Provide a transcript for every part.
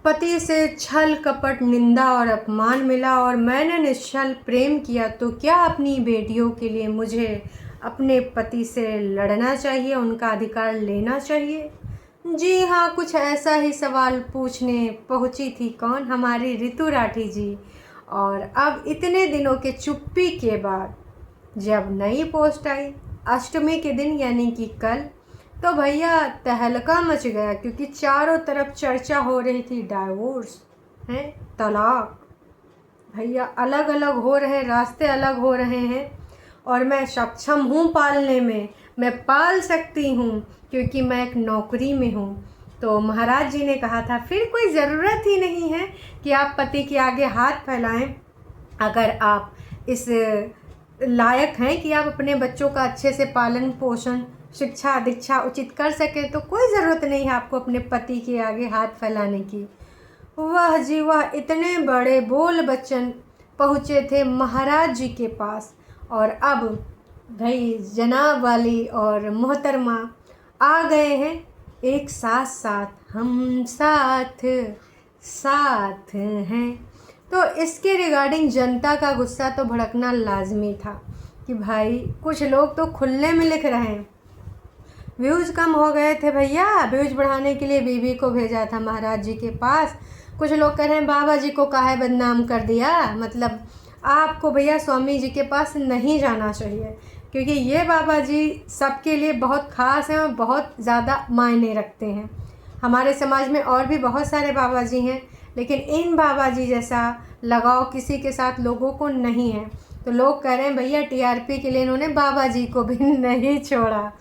पति से छल कपट निंदा और अपमान मिला और मैंने निश्छल प्रेम किया, तो क्या अपनी बेटियों के लिए मुझे अपने पति से लड़ना चाहिए, उनका अधिकार लेना चाहिए? जी हाँ, कुछ ऐसा ही सवाल पूछने पहुंची थी कौन, हमारी ऋतु राठी जी। और अब इतने दिनों के चुप्पी के बाद जब नई पोस्ट आई अष्टमी के दिन यानी कि कल, तो भैया तहलका मच गया, क्योंकि चारों तरफ चर्चा हो रही थी डाइवोर्स हैं, तलाक। भैया अलग अलग हो रहे, रास्ते अलग हो रहे हैं और मैं सक्षम हूँ पालने में, मैं पाल सकती हूँ क्योंकि मैं एक नौकरी में हूँ। तो महाराज जी ने कहा था फिर कोई ज़रूरत ही नहीं है कि आप पति के आगे हाथ फैलाएं। अगर आप इस लायक हैं कि आप अपने बच्चों का अच्छे से पालन पोषण शिक्षा दीक्षा उचित कर सकें, तो कोई ज़रूरत नहीं है आपको अपने पति के आगे हाथ फैलाने की। वाह जी वाह, इतने बड़े बोल बच्चन पहुँचे थे महाराज जी के पास। और अब भाई जनाब वाली और मोहतरमा आ गए हैं एक साथ साथ, हम साथ साथ हैं। तो इसके रिगार्डिंग जनता का गुस्सा तो भड़कना लाजमी था कि भाई कुछ लोग तो खुले में लिख रहे हैं, व्यूज़ कम हो गए थे भैया, व्यूज़ बढ़ाने के लिए बीवी को भेजा था महाराज जी के पास। कुछ लोग कह रहे हैं बाबा जी को काहे बदनाम कर दिया, मतलब आपको भैया स्वामी जी के पास नहीं जाना चाहिए, क्योंकि ये बाबा जी सबके लिए बहुत ख़ास हैं और बहुत ज़्यादा मायने रखते हैं। हमारे समाज में और भी बहुत सारे बाबा जी हैं, लेकिन इन बाबा जी जैसा लगाव किसी के साथ लोगों को नहीं है। तो लोग कह रहे हैं भैया टीआरपी के लिए इन्होंने बाबा जी को भी नहीं छोड़ा।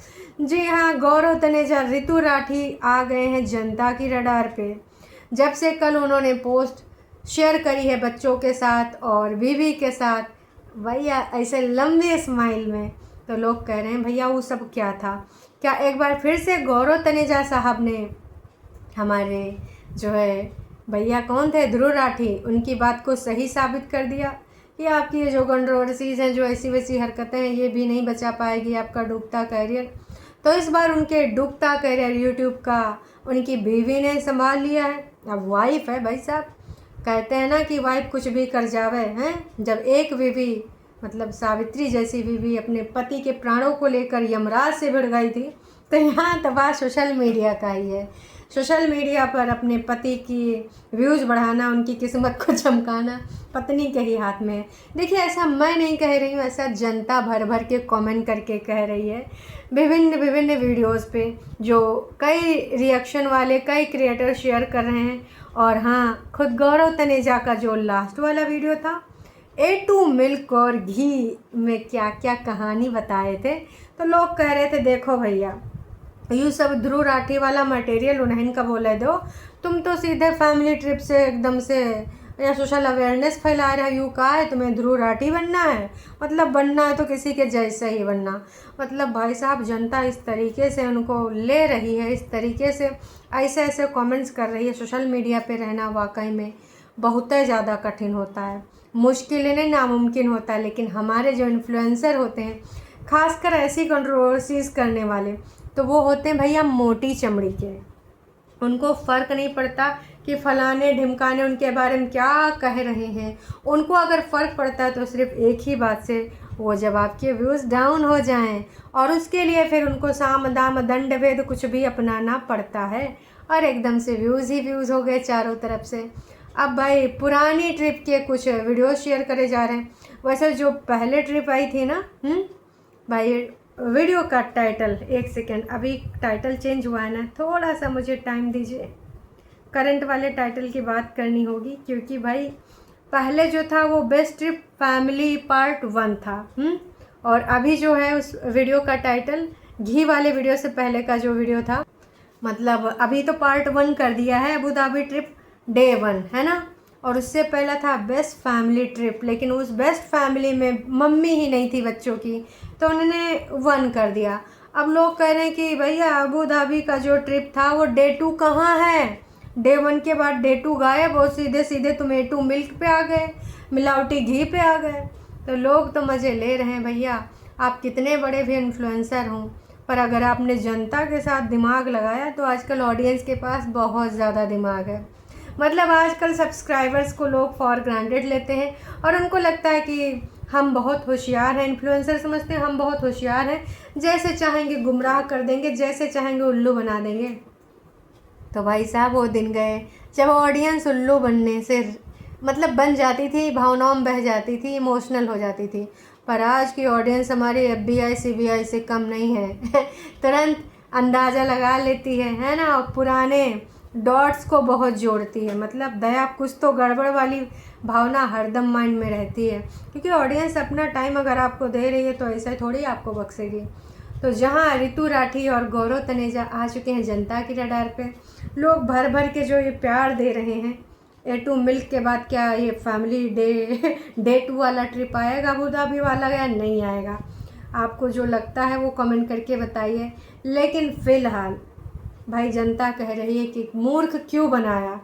जी हाँ, गौरव तनेजा ऋतु राठी आ गए हैं जनता की रडार पे। जब से कल उन्होंने पोस्ट शेयर करी है बच्चों के साथ और बीवी के साथ, भैया ऐसे लंबे स्माइल में, तो लोग कह रहे हैं भैया वो सब क्या था। क्या एक बार फिर से गौरव तनेजा साहब ने हमारे जो है भैया कौन थे ध्रुव राठी, उनकी बात को सही साबित कर दिया कि आपकी ये जो कंट्रोवर्सीज़ हैं, जो ऐसी वैसी हरकतें हैं, ये भी नहीं बचा पाएगी आपका डूबता करियर। तो इस बार उनके डूबता करियर यूट्यूब का उनकी बीवी ने संभाल लिया है। अब वाइफ है भाई साहब, कहते हैं ना कि वाइफ कुछ भी कर जावे हैं। जब एक बीवी मतलब सावित्री जैसी बीवी अपने पति के प्राणों को लेकर यमराज से भिड़ गई थी, तो यहाँ तो बात सोशल मीडिया का ही है। सोशल मीडिया पर अपने पति की व्यूज़ बढ़ाना, उनकी किस्मत को चमकाना पत्नी के ही हाथ में है। देखिए ऐसा मैं नहीं कह रही हूँ, ऐसा जनता भर भर के कमेंट करके कह रही है विभिन्न विभिन्न वीडियोस पे, जो कई रिएक्शन वाले कई क्रिएटर शेयर कर रहे हैं। और हाँ, खुद गौरव तनेजा का जो लास्ट वाला वीडियो था A2 मिल्क और घी में क्या क्या कहानी बताए थे, तो लोग कह रहे थे देखो भैया यू सब ध्रुव राठी वाला मटेरियल उन्हें का बोले दो, तुम तो सीधे फैमिली ट्रिप से एकदम से या सोशल अवेयरनेस फैला रहे हो, यू कहा है तुम्हें ध्रुव राठी बनना है, मतलब बनना है तो किसी के जैसे ही बनना। मतलब भाई साहब जनता इस तरीके से उनको ले रही है, इस तरीके से ऐसे ऐसे कमेंट्स कर रही है। सोशल मीडिया पे रहना वाकई में बहुत ज़्यादा कठिन होता है, मुश्किल नहीं नामुमकिन होता है। लेकिन हमारे जो इन्फ्लुएंसर होते हैं, खासकर ऐसी कंट्रोवर्सीज़ करने वाले, तो वो होते हैं भैया मोटी चमड़ी के। उनको फ़र्क नहीं पड़ता कि फलाने ढिमकाने उनके बारे में क्या कह रहे हैं। उनको अगर फ़र्क पड़ता है तो सिर्फ एक ही बात से, वो जब आपके व्यूज़ डाउन हो जाएं, और उसके लिए फिर उनको साम दाम दंड भेद कुछ भी अपनाना पड़ता है, और एकदम से व्यूज़ ही व्यूज़ हो गए चारों तरफ से। अब भाई पुरानी ट्रिप के कुछ वीडियो शेयर करे जा रहे हैं। वैसे जो पहले ट्रिप आई थी ना, भाई वीडियो का टाइटल, एक सेकेंड, अभी टाइटल चेंज हुआ है ना, थोड़ा सा मुझे टाइम दीजिए, करंट वाले टाइटल की बात करनी होगी, क्योंकि भाई पहले जो था वो बेस्ट ट्रिप फैमिली पार्ट 1 था। और अभी जो है उस वीडियो का टाइटल घी वाले वीडियो से पहले का जो वीडियो था, मतलब अभी तो पार्ट 1 कर दिया है अबू धाबी ट्रिप डे 1, है ना। और उससे पहला था बेस्ट फैमिली ट्रिप, लेकिन उस बेस्ट फैमिली में मम्मी ही नहीं थी बच्चों की, तो उन्होंने 1 कर दिया। अब लोग कह रहे हैं कि भैया अबू धाबी का जो ट्रिप था वो डे 2 कहाँ है, डे 1 के बाद डे 2 गायब, और सीधे सीधे तुम A2 मिल्क पे आ गए, मिलावटी घी पे आ गए। तो लोग तो मज़े ले रहे हैं भैया, आप कितने बड़े भी इन्फ्लुएंसर हों, पर अगर आपने जनता के साथ दिमाग लगाया तो आजकल ऑडियंस के पास बहुत ज़्यादा दिमाग है। मतलब आजकल सब्सक्राइबर्स को लोग फॉर ग्रांटेड लेते हैं और उनको लगता है कि हम बहुत होशियार हैं, इन्फ्लुएंसर समझते हैं हम बहुत होशियार हैं, जैसे चाहेंगे गुमराह कर देंगे, जैसे चाहेंगे उल्लू बना देंगे। तो भाई साहब वो दिन गए जब ऑडियंस उल्लू बनने से मतलब बन जाती थी, भावनाओं में बह जाती थी, इमोशनल हो जाती थी। पर आज की ऑडियंस हमारी FBI CBI से कम नहीं है तुरंत अंदाज़ा लगा लेती है ना, और पुराने डॉट्स को बहुत जोड़ती है। मतलब दया कुछ तो गड़बड़ वाली भावना हरदम माइंड में रहती है, क्योंकि ऑडियंस अपना टाइम अगर आपको दे रही है तो ऐसा थोड़ी आपको बख्शेगी। तो जहाँ रितु राठी और गौरव तनेजा आ चुके हैं जनता की रडार पे, लोग भर भर के जो ये प्यार दे रहे हैं। A2 मिल्क के बाद क्या ये फैमिली डे 2 वाला ट्रिप आएगा अबू धाबी वाला या नहीं आएगा? आपको जो लगता है वो कमेंट करके बताइए। लेकिन फ़िलहाल भाई जनता कह रही है कि मूर्ख क्यों बनाया।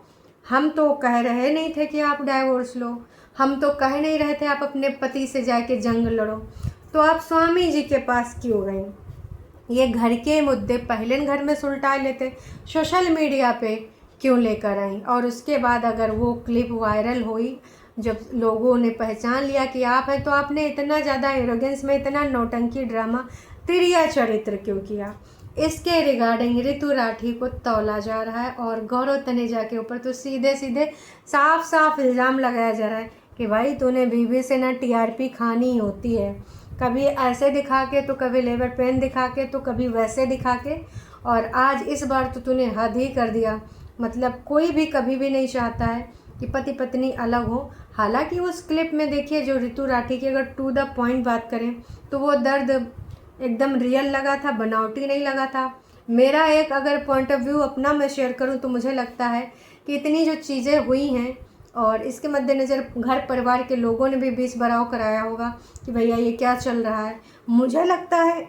हम तो कह रहे नहीं थे कि आप डाइवोर्स लो, हम तो कह नहीं रहे थे आप अपने पति से जाके जंग लड़ो, तो आप स्वामी जी के पास क्यों गए? ये घर के मुद्दे पहले घर में सुलटा लेते, सोशल मीडिया पे क्यों लेकर आई? और उसके बाद अगर वो क्लिप वायरल हुई, जब लोगों ने पहचान लिया कि आप हैं, तो आपने इतना ज़्यादा एरोगेंस में इतना नौटंकी ड्रामा तिरिया चरित्र क्यों किया? इसके रिगार्डिंग रितु राठी को तौला जा रहा है और गौरव तनेजा के ऊपर तो सीधे सीधे साफ साफ इल्ज़ाम लगाया जा रहा है कि भाई तूने बीवी से ना TRP खानी ही होती है, कभी ऐसे दिखा के तो कभी लेबर पेन दिखा के तो कभी वैसे दिखा के, और आज इस बार तो तूने हद ही कर दिया। मतलब कोई भी कभी भी नहीं चाहता है कि पति पत्नी अलग हो। हालांकि उस क्लिप में देखिए जो रितु राठी की अगर टू द पॉइंट बात करें तो वो दर्द एकदम रियल लगा था, बनावटी नहीं लगा था। मेरा एक अगर पॉइंट ऑफ व्यू अपना मैं शेयर करूं तो मुझे लगता है कि इतनी जो चीज़ें हुई हैं और इसके मद्देनज़र घर परिवार के लोगों ने भी बीच बराव कराया होगा कि भैया ये क्या चल रहा है। मुझे लगता है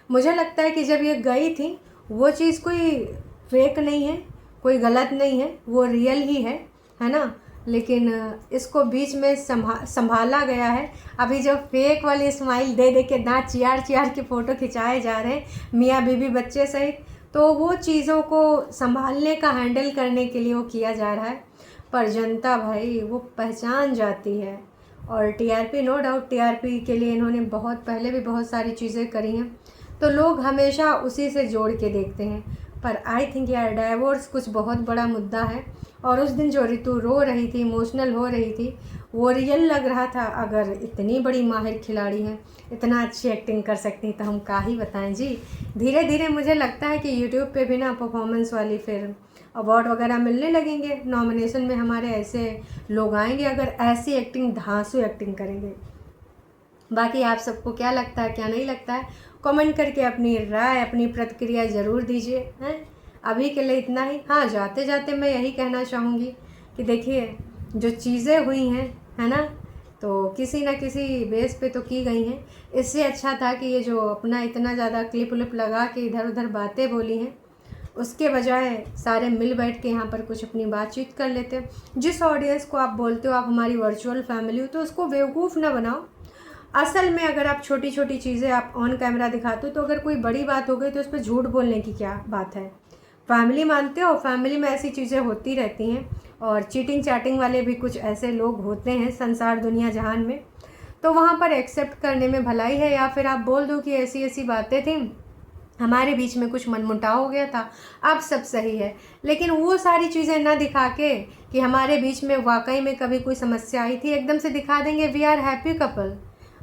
मुझे लगता है कि जब ये गई थी वो चीज़ कोई फेक नहीं है, कोई गलत नहीं है, वो रियल ही है ना। लेकिन इसको बीच में संभाला गया है। अभी जो फेक वाली स्माइल दे दे के दांत चियार चियार के फ़ोटो खिंचाए जा रहे हैं मियाँ बीवी बच्चे सहित, तो वो चीज़ों को संभालने का हैंडल करने के लिए वो किया जा रहा है। पर जनता भाई वो पहचान जाती है। और TRP नो डाउट TRP के लिए इन्होंने बहुत पहले भी बहुत सारी चीज़ें करी हैं, तो लोग हमेशा उसी से जोड़ के देखते हैं। पर आई थिंक यार डाइवोर्स कुछ बहुत बड़ा मुद्दा है। और उस दिन जो रितु रो रही थी, इमोशनल हो रही थी, वो रियल लग रहा था। अगर इतनी बड़ी माहिर खिलाड़ी हैं, इतना अच्छी एक्टिंग कर सकती हैं, तो हम क्या ही बताएं जी। धीरे धीरे मुझे लगता है कि यूट्यूब पे भी ना परफॉर्मेंस वाली फिर अवार्ड वगैरह मिलने लगेंगे। नॉमिनेशन में हमारे ऐसे लोग आएंगे अगर ऐसी एक्टिंग, धांसू एक्टिंग करेंगे। बाकी आप सबको क्या लगता है, क्या नहीं लगता है, कमेंट करके अपनी राय, अपनी प्रतिक्रिया ज़रूर दीजिए हैं। अभी के लिए इतना ही। हाँ, जाते जाते मैं यही कहना चाहूँगी कि देखिए जो चीज़ें हुई हैं है ना, तो किसी न किसी बेस पे तो की गई हैं। इससे अच्छा था कि ये जो अपना इतना ज़्यादा क्लिप उलिप लगा के इधर उधर बातें बोली हैं, उसके बजाय सारे मिल बैठ के यहाँ पर कुछ अपनी बातचीत कर लेते। जिस ऑडियंस को आप बोलते हो आप हमारी वर्चुअल फैमिली हो, तो उसको बेवकूफ़ ना बनाओ। असल में अगर आप छोटी छोटी चीज़ें आप ऑन कैमरा दिखाते हो, तो अगर कोई बड़ी बात हो गई तो उस पर झूठ बोलने की क्या बात है। फैमिली मानते हो, फैमिली में ऐसी चीज़ें होती रहती हैं। और चीटिंग चैटिंग वाले भी कुछ ऐसे लोग होते हैं संसार दुनिया जहान में, तो वहाँ पर एक्सेप्ट करने में भलाई है। या फिर आप बोल दो कि ऐसी ऐसी बातें थी, हमारे बीच में कुछ मनमुटाव हो गया था, अब सब सही है। लेकिन वो सारी चीज़ें ना दिखा के कि हमारे बीच में वाकई में कभी कोई समस्या आई थी, एकदम से दिखा देंगे वी आर हैप्पी कपल।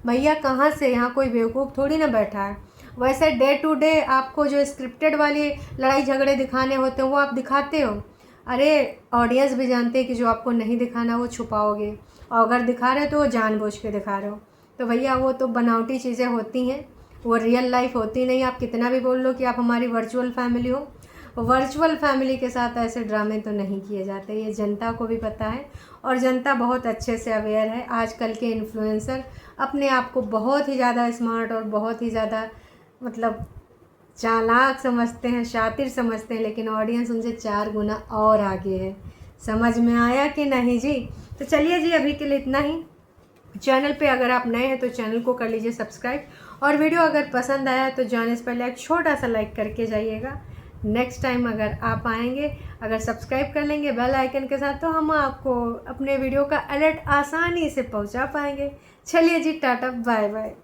भैया कहाँ से, यहाँ कोई बेवकूफ़ थोड़ी ना बैठा है। वैसे डे टू डे आपको जो स्क्रिप्टेड वाली लड़ाई झगड़े दिखाने होते हैं वो आप दिखाते हो। अरे ऑडियंस भी जानते हैं कि जो आपको नहीं दिखाना वो छुपाओगे, और अगर दिखा रहे हो तो वो जानबूझ के दिखा रहे हो। तो भैया वो तो बनावटी चीज़ें होती हैं, वो रियल लाइफ होती नहीं। आप कितना भी बोल लो कि आप हमारी वर्चुअल फैमिली हो, वर्चुअल फैमिली के साथ ऐसे ड्रामे तो नहीं किए जाते। ये जनता को भी पता है और जनता बहुत अच्छे से अवेयर है। आजकल के इन्फ्लुएंसर अपने आप को बहुत ही ज़्यादा स्मार्ट और बहुत ही ज़्यादा मतलब चालाक समझते हैं, शातिर समझते हैं, लेकिन ऑडियंस उनसे 4 गुना और आगे है। समझ में आया कि नहीं जी? तो चलिए जी, अभी के लिए इतना ही। चैनल पे अगर आप नए हैं तो चैनल को कर लीजिए सब्सक्राइब, और वीडियो अगर पसंद आया तो जाने से पहले एक छोटा सा लाइक करके जाइएगा। नेक्स्ट टाइम अगर आप आएंगे, अगर सब्सक्राइब कर लेंगे बेल आइकन के साथ, तो हम आपको अपने वीडियो का अलर्ट आसानी से पहुंचा पाएंगे। चलिए जी, टाटा बाय बाय।